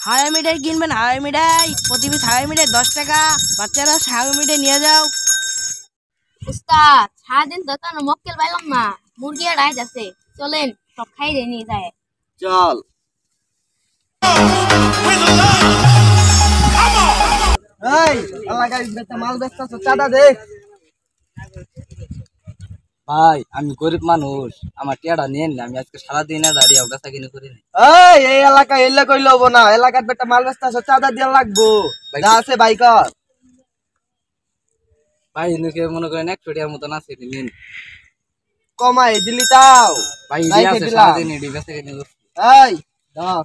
হাওয়াই মিঠাই কিনবেন, হাওয়াই মিঠাই প্রতি পিস হাওয়াই মিঠাই 10 টাকা। বাচ্চারা হাওয়াই মিঠাই নিয়ে যাও। উস্তাদ সারাদিন তো কোনো মক্কেল পাইলাম না, মুরগি আর রাইত আছে, চলেন সব খাই দিয়ে নিয়ে যায়। চল। এই এলাকায় মাল বেচতেছ, চাঁদা দে। ভাই আমি গরিব মানুষ, আমার টিয়াটা নিয়ে নিলে আমি আজকে সারাদিন দাঁড়িয়ে বেচা কিনে করি না। এই এলাকায় এলে কইলে হবো না, এলাকার বেটা মাল বেচতেছ, চাঁদা দিয়া লাগবো। যা আছে বাইকর ভাই এদিকে মনে করেন 100 টাকার মতন আছে, নিন কমাই দিলি তাও ভাই। রাইখে আছে দিলাম। সারাদিন এডি বেচা কিনে করছি। এই দাও।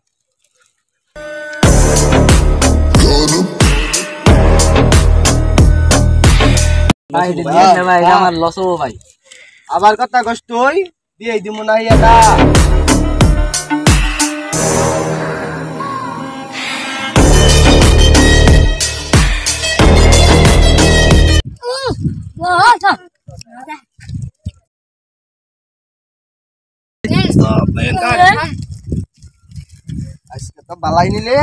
ভাই এডি নিয়ে নে ভাই, এটা আমার লস হবো ভাই। আবার কথা কস তুই, দিয়ে দিমু না এটা। আজকে তো বালাই নিলে।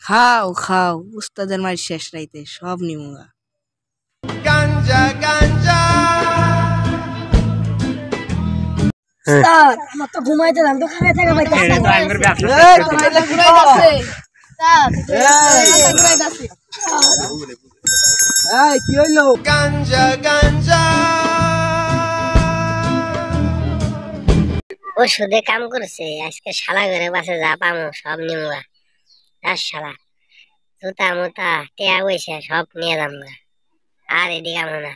খাও খাও, উস্তাদের মার শেষ রাইতে সব নিমুগা। গাঞ্জা গাঞ্জা উস্তাদ আমার তো ঘুমাইতে দাম তো খাওয়া থাকা পাইতাছি। এই তো আঙ্গুর ব্যবসা এই তোমাইলে ঘুরাইতাছে উস্তাদ, ঘুরাইতাছে। এই কি হইলো? গাঞ্জা গাঞ্জা ও সুদে কাম করছে, আজকে শালা ঘরে বাসে যা পামু সব নিমুগা। আর শালা জুতা মুতা টেয়া পয়সা সব নিয়ে যাম, আর এদিকে আমো না।